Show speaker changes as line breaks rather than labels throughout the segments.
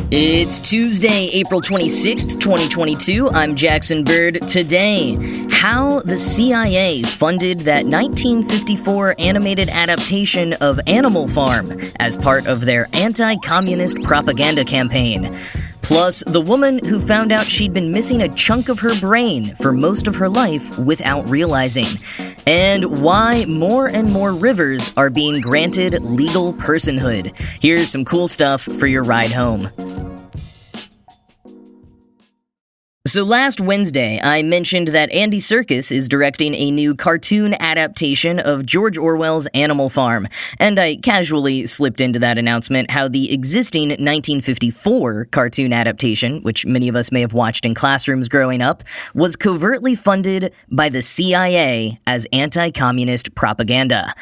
It's Tuesday, April 26th, 2022. I'm Jackson Bird. Today, how the CIA funded that 1954 animated adaptation of Animal Farm as part of their anti-communist propaganda campaign. Plus, the woman who found out she'd been missing a chunk of her brain for most of her life without realizing. And why more and more rivers are being granted legal personhood. Here's some cool stuff for your ride home. So last Wednesday, I mentioned that Andy Serkis is directing a new cartoon adaptation of George Orwell's Animal Farm, and I casually slipped into that announcement how the existing 1954 cartoon adaptation, which many of us may have watched in classrooms growing up, was covertly funded by the CIA as anti-communist propaganda.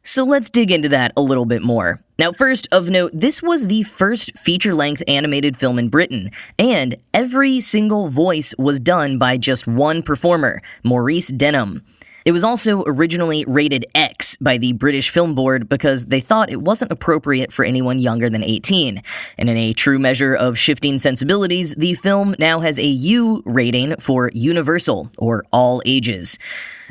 So let's dig into that a little bit more. Now, first of note, this was the first feature-length animated film in Britain, and every single voice was done by just one performer, Maurice Denham. It was also originally rated X by the British Film Board because they thought it wasn't appropriate for anyone younger than 18. And in a true measure of shifting sensibilities, the film now has a U rating for universal, or all ages.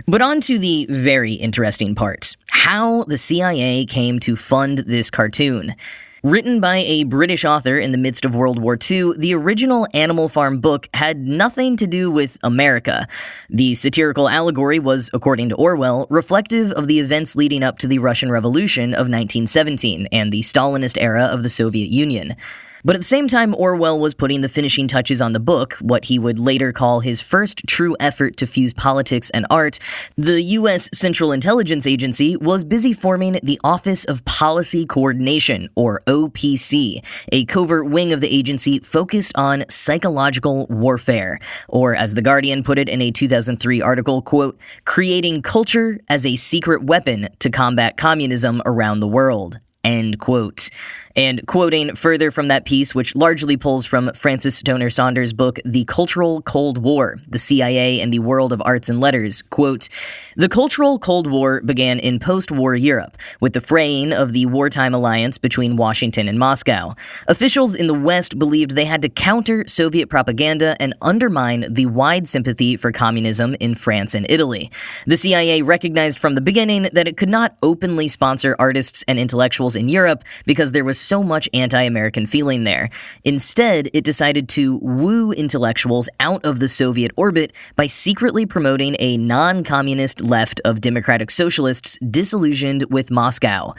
But on to the very interesting part, how the CIA came to fund this cartoon. Written by a British author in the midst of World War II, the original Animal Farm book had nothing to do with America. The satirical allegory was, according to Orwell, reflective of the events leading up to the Russian Revolution of 1917 and the Stalinist era of the Soviet Union. But at the same time Orwell was putting the finishing touches on the book, what he would later call his first true effort to fuse politics and art, the U.S. Central Intelligence Agency was busy forming the Office of Policy Coordination, or OPC, a covert wing of the agency focused on psychological warfare, or as The Guardian put it in a 2003 article, quote, creating culture as a secret weapon to combat communism around the world. End quote. And quoting further from that piece, which largely pulls from Francis Stoner Saunders' book, The Cultural Cold War, The CIA and the World of Arts and Letters, quote, the Cultural Cold War began in post-war Europe, with the fraying of the wartime alliance between Washington and Moscow. Officials in the West believed they had to counter Soviet propaganda and undermine the wide sympathy for communism in France and Italy. The CIA recognized from the beginning that it could not openly sponsor artists and intellectuals in Europe because there was so much anti-American feeling there. Instead, it decided to woo intellectuals out of the Soviet orbit by secretly promoting a non-communist left of democratic socialists disillusioned with Moscow.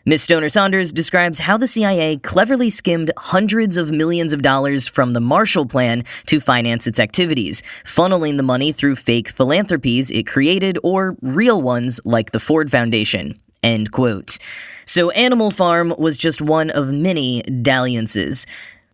Ms. Stoner Saunders describes how the CIA cleverly skimmed hundreds of millions of dollars from the Marshall Plan to finance its activities, funneling the money through fake philanthropies it created or real ones like the Ford Foundation. End quote. So Animal Farm was just one of many dalliances.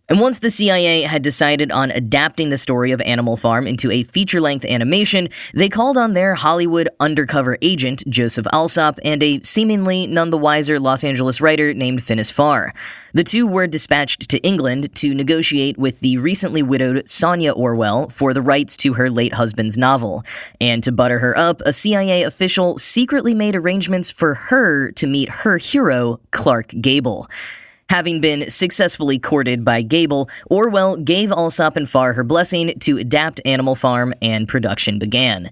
And once the CIA had decided on adapting the story of Animal Farm into a feature-length animation, they called on their Hollywood undercover agent, Joseph Alsop, and a seemingly none the wiser Los Angeles writer named Phineas Farr. The two were dispatched to England to negotiate with the recently widowed Sonia Orwell for the rights to her late husband's novel. And to butter her up, a CIA official secretly made arrangements for her to meet her hero, Clark Gable. Having been successfully courted by Gable, Orwell gave Alsop and Farr her blessing to adapt Animal Farm, and production began.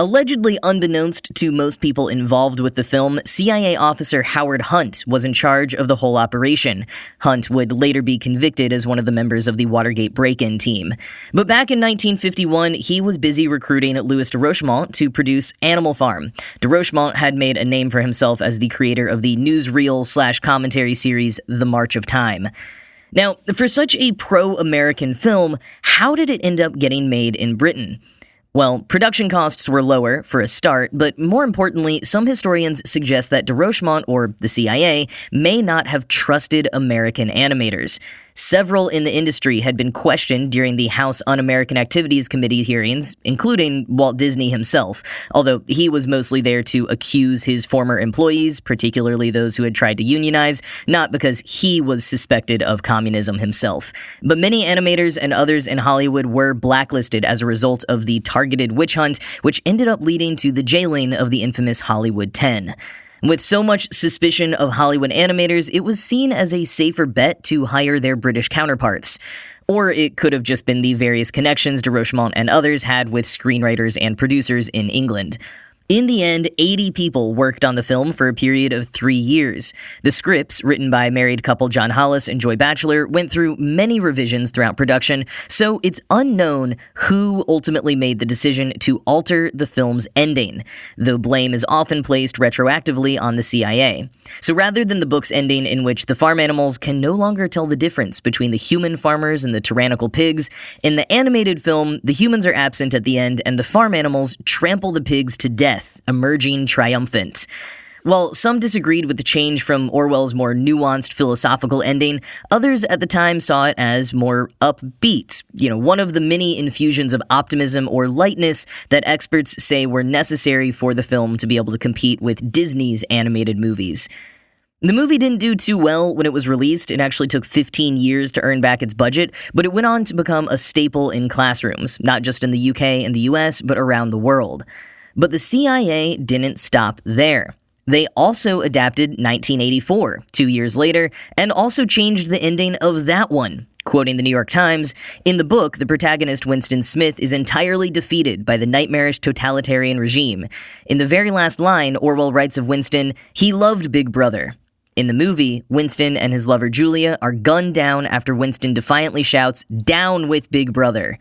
Allegedly unbeknownst to most people involved with the film, CIA officer Howard Hunt was in charge of the whole operation. Hunt would later be convicted as one of the members of the Watergate break-in team. But back in 1951, he was busy recruiting Louis de Rochemont to produce Animal Farm. De Rochemont had made a name for himself as the creator of the newsreel/commentary series The March of Time. Now, for such a pro-American film, how did it end up getting made in Britain? Well, production costs were lower, for a start, but more importantly, some historians suggest that de Rochemont, or the CIA, may not have trusted American animators. Several in the industry had been questioned during the House Un-American Activities Committee hearings, including Walt Disney himself, although he was mostly there to accuse his former employees, particularly those who had tried to unionize, not because he was suspected of communism himself. But many animators and others in Hollywood were blacklisted as a result of the targeted witch hunt, which ended up leading to the jailing of the infamous Hollywood 10. With so much suspicion of Hollywood animators, it was seen as a safer bet to hire their British counterparts. Or it could have just been the various connections de Rochemont and others had with screenwriters and producers in England. In the end, 80 people worked on the film for a period of 3 years. The scripts, written by married couple John Hollis and Joy Batchelor, went through many revisions throughout production, so it's unknown who ultimately made the decision to alter the film's ending, though blame is often placed retroactively on the CIA. So rather than the book's ending in which the farm animals can no longer tell the difference between the human farmers and the tyrannical pigs, in the animated film, the humans are absent at the end and the farm animals trample the pigs to death, emerging triumphant. While some disagreed with the change from Orwell's more nuanced philosophical ending, others at the time saw it as more upbeat, one of the many infusions of optimism or lightness that experts say were necessary for the film to be able to compete with Disney's animated movies. The movie didn't do too well when it was released. It actually took 15 years to earn back its budget, but it went on to become a staple in classrooms, not just in the UK and the US, but around the world. But the CIA didn't stop there. They also adapted 1984, 2 years later, and also changed the ending of that one. Quoting the New York Times, in the book, the protagonist Winston Smith is entirely defeated by the nightmarish totalitarian regime. In the very last line, Orwell writes of Winston, "He loved Big Brother." In the movie, Winston and his lover Julia are gunned down after Winston defiantly shouts, "Down with Big Brother."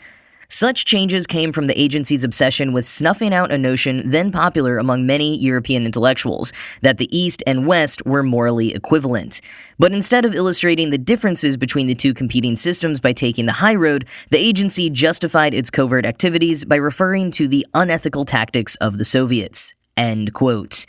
Such changes came from the agency's obsession with snuffing out a notion then popular among many European intellectuals, that the East and West were morally equivalent. But instead of illustrating the differences between the two competing systems by taking the high road, the agency justified its covert activities by referring to the unethical tactics of the Soviets. End quote.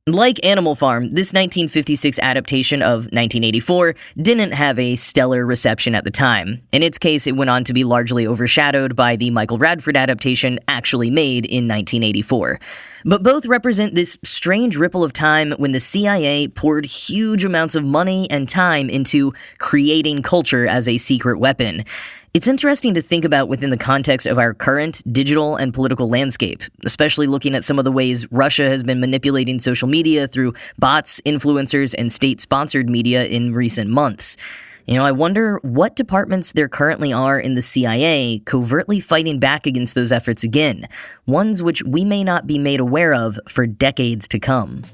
Like Animal Farm, this 1956 adaptation of 1984 didn't have a stellar reception at the time. In its case, it went on to be largely overshadowed by the Michael Radford adaptation actually made in 1984. But both represent this strange ripple of time when the CIA poured huge amounts of money and time into creating culture as a secret weapon. It's interesting to think about within the context of our current digital and political landscape, especially looking at some of the ways Russia has been manipulating social media through bots, influencers, and state-sponsored media in recent months. I wonder what departments there currently are in the CIA covertly fighting back against those efforts again, ones which we may not be made aware of for decades to come.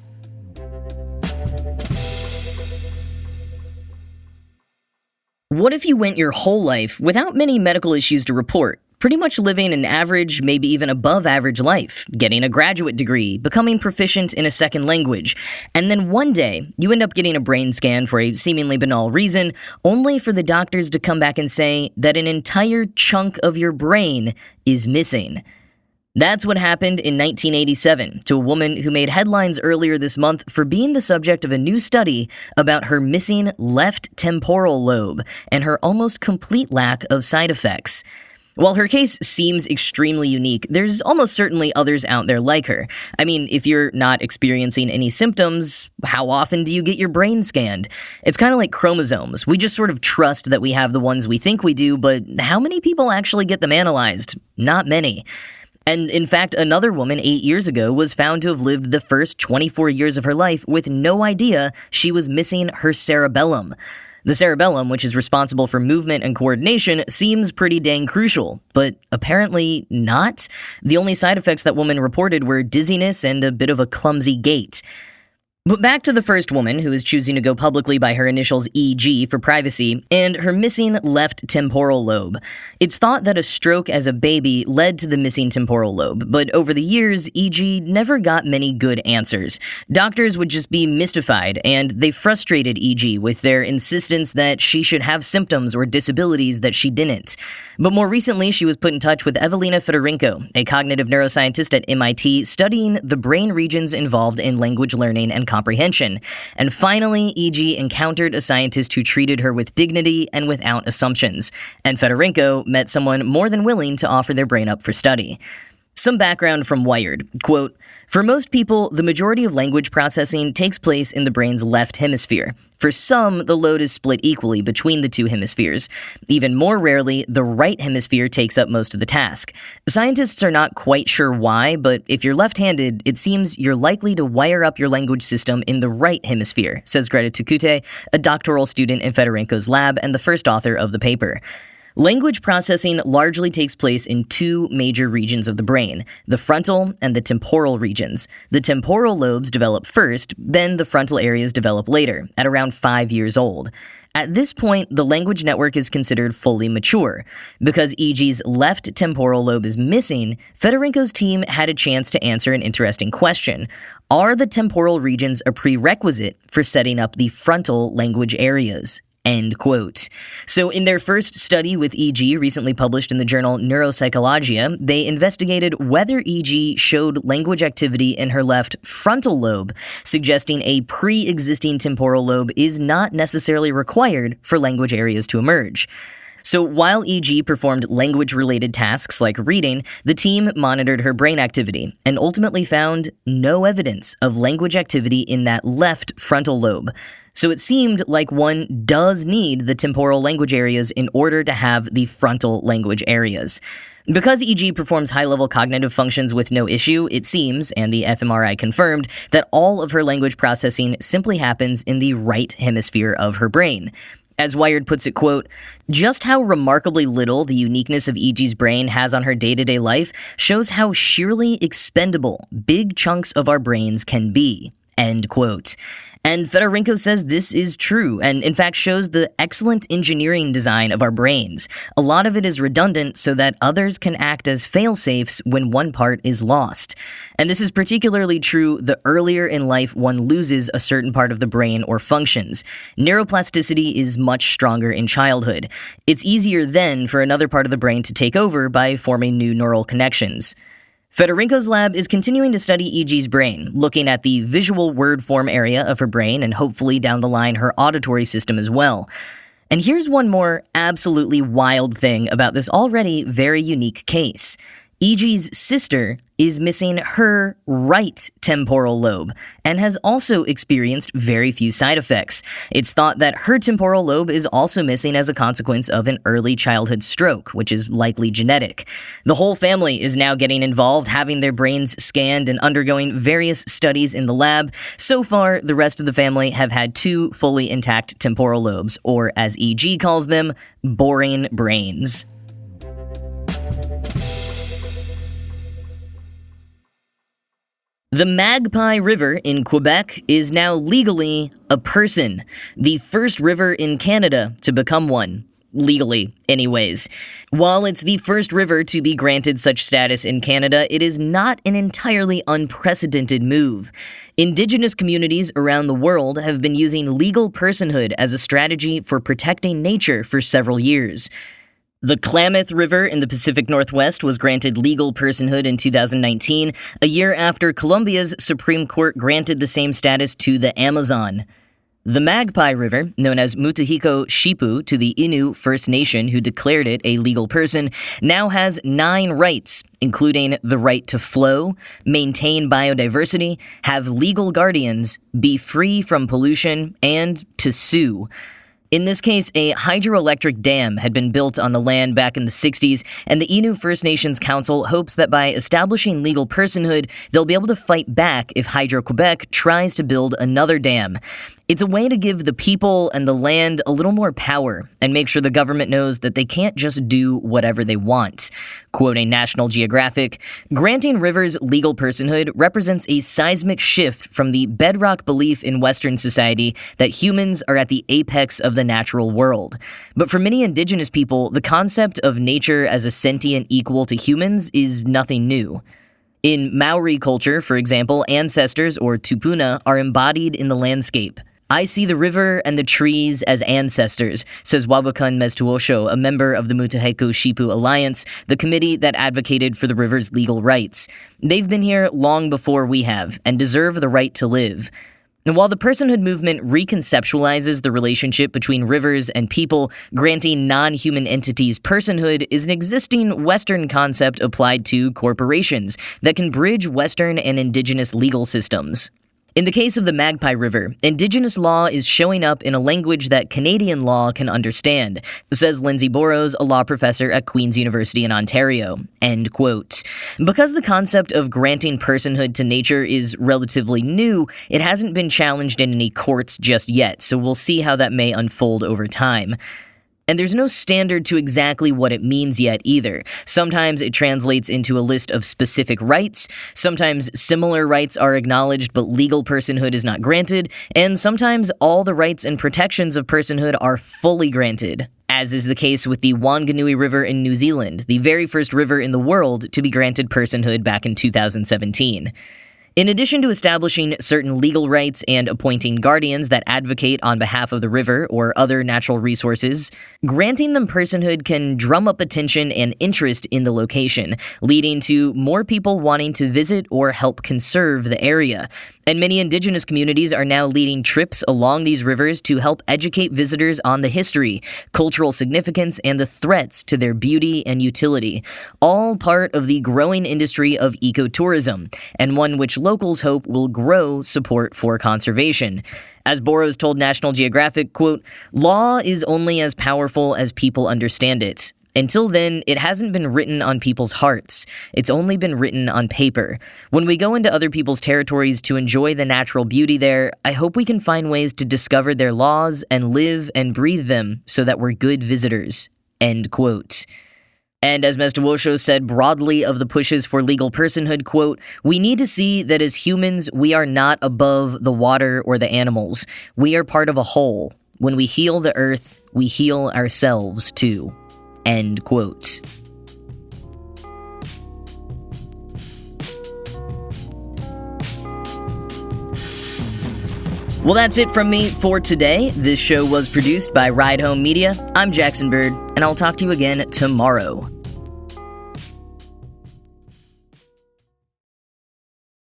What if you went your whole life without many medical issues to report, pretty much living an average, maybe even above average life, getting a graduate degree, becoming proficient in a second language, and then one day you end up getting a brain scan for a seemingly banal reason, only for the doctors to come back and say that an entire chunk of your brain is missing? That's what happened in 1987 to a woman who made headlines earlier this month for being the subject of a new study about her missing left temporal lobe and her almost complete lack of side effects. While her case seems extremely unique, there's almost certainly others out there like her. I mean, if you're not experiencing any symptoms, how often do you get your brain scanned? It's kind of like chromosomes. We just sort of trust that we have the ones we think we do, but how many people actually get them analyzed? Not many. And in fact, another woman 8 years ago was found to have lived the first 24 years of her life with no idea she was missing her cerebellum. The cerebellum, which is responsible for movement and coordination, seems pretty dang crucial, but apparently not. The only side effects that woman reported were dizziness and a bit of a clumsy gait. But back to the first woman, who is choosing to go publicly by her initials EG for privacy, and her missing left temporal lobe. It's thought that a stroke as a baby led to the missing temporal lobe, but over the years, EG never got many good answers. Doctors would just be mystified, and they frustrated EG with their insistence that she should have symptoms or disabilities that she didn't. But more recently, she was put in touch with Evelina Fedorenko, a cognitive neuroscientist at MIT studying the brain regions involved in language learning and comprehension. And finally, EG encountered a scientist who treated her with dignity and without assumptions. And Fedorenko met someone more than willing to offer their brain up for study. Some background from Wired. Quote, "For most people, the majority of language processing takes place in the brain's left hemisphere. For some, the load is split equally between the two hemispheres. Even more rarely, the right hemisphere takes up most of the task. Scientists are not quite sure why, but if you're left-handed, it seems you're likely to wire up your language system in the right hemisphere," says Greta Tukute, a doctoral student in Fedorenko's lab and the first author of the paper. Language processing largely takes place in two major regions of the brain, the frontal and the temporal regions. The temporal lobes develop first, then the frontal areas develop later, at around 5 years old. At this point, the language network is considered fully mature. Because EG's left temporal lobe is missing, Fedorenko's team had a chance to answer an interesting question. Are the temporal regions a prerequisite for setting up the frontal language areas? End quote. So in their first study with EG, recently published in the journal Neuropsychologia, they investigated whether EG showed language activity in her left frontal lobe, suggesting a pre-existing temporal lobe is not necessarily required for language areas to emerge. So while EG performed language-related tasks like reading, the team monitored her brain activity and ultimately found no evidence of language activity in that left frontal lobe. So it seemed like one does need the temporal language areas in order to have the frontal language areas. Because EG performs high-level cognitive functions with no issue, it seems, and the fMRI confirmed, that all of her language processing simply happens in the right hemisphere of her brain. As Wired puts it, quote, "Just how remarkably little the uniqueness of EG's brain has on her day-to-day life shows how sheerly expendable big chunks of our brains can be." End quote. And Fedorenko says this is true, and in fact shows the excellent engineering design of our brains. A lot of it is redundant so that others can act as fail-safes when one part is lost. And this is particularly true the earlier in life one loses a certain part of the brain or functions. Neuroplasticity is much stronger in childhood. It's easier then for another part of the brain to take over by forming new neural connections. Fedorenko's lab is continuing to study EG's brain, looking at the visual word form area of her brain and hopefully down the line her auditory system as well. And here's one more absolutely wild thing about this already very unique case. EG's sister is missing her right temporal lobe and has also experienced very few side effects. It's thought that her temporal lobe is also missing as a consequence of an early childhood stroke, which is likely genetic. The whole family is now getting involved, having their brains scanned and undergoing various studies in the lab. So far, the rest of the family have had 2 fully intact temporal lobes, or as EG calls them, boring brains. The Magpie River in Quebec is now legally a person, the first river in Canada to become one. Legally, anyways. While it's the first river to be granted such status in Canada, it is not an entirely unprecedented move. Indigenous communities around the world have been using legal personhood as a strategy for protecting nature for several years. The Klamath River in the Pacific Northwest was granted legal personhood in 2019, a year after Colombia's Supreme Court granted the same status to the Amazon. The Magpie River, known as Mutahiko Shipu to the Innu First Nation who declared it a legal person, now has 9 rights, including the right to flow, maintain biodiversity, have legal guardians, be free from pollution, and to sue. In this case, a hydroelectric dam had been built on the land back in the 60s, and the Innu First Nations Council hopes that by establishing legal personhood, they'll be able to fight back if Hydro-Quebec tries to build another dam. It's a way to give the people and the land a little more power and make sure the government knows that they can't just do whatever they want. Quoting National Geographic, "Granting rivers legal personhood represents a seismic shift from the bedrock belief in Western society that humans are at the apex of the natural world. But for many Indigenous people, the concept of nature as a sentient equal to humans is nothing new. In Maori culture, for example, ancestors, or tupuna, are embodied in the landscape. I see the river and the trees as ancestors," says Wabukun Mestuosho, a member of the Mutahiko Shipu Alliance, the committee that advocated for the river's legal rights. "They've been here long before we have, and deserve the right to live." And while the personhood movement reconceptualizes the relationship between rivers and people, granting non-human entities personhood is an existing Western concept applied to corporations that can bridge Western and indigenous legal systems. In the case of the Magpie River, indigenous law is showing up in a language that Canadian law can understand, says Lindsay Burrows, a law professor at Queen's University in Ontario. End quote. Because the concept of granting personhood to nature is relatively new, it hasn't been challenged in any courts just yet, so we'll see how that may unfold over time. And there's no standard to exactly what it means yet either. Sometimes it translates into a list of specific rights, sometimes similar rights are acknowledged but legal personhood is not granted, and sometimes all the rights and protections of personhood are fully granted, as is the case with the Wanganui River in New Zealand, the very first river in the world to be granted personhood back in 2017. In addition to establishing certain legal rights and appointing guardians that advocate on behalf of the river or other natural resources, granting them personhood can drum up attention and interest in the location, leading to more people wanting to visit or help conserve the area. And many indigenous communities are now leading trips along these rivers to help educate visitors on the history, cultural significance, and the threats to their beauty and utility, all part of the growing industry of ecotourism, and one which locals hope will grow support for conservation. As Burrows told National Geographic, quote, "Law is only as powerful as people understand it. Until then, it hasn't been written on people's hearts. It's only been written on paper. When we go into other people's territories to enjoy the natural beauty there, I hope we can find ways to discover their laws and live and breathe them so that we're good visitors." End quote. And as Mr. Wosho said broadly of the pushes for legal personhood, quote, "We need to see that as humans, we are not above the water or the animals. We are part of a whole. When we heal the earth, we heal ourselves too." End quote. Well, that's it from me for today. This show was produced by Ride Home Media. I'm Jackson Bird, and I'll talk to you again tomorrow.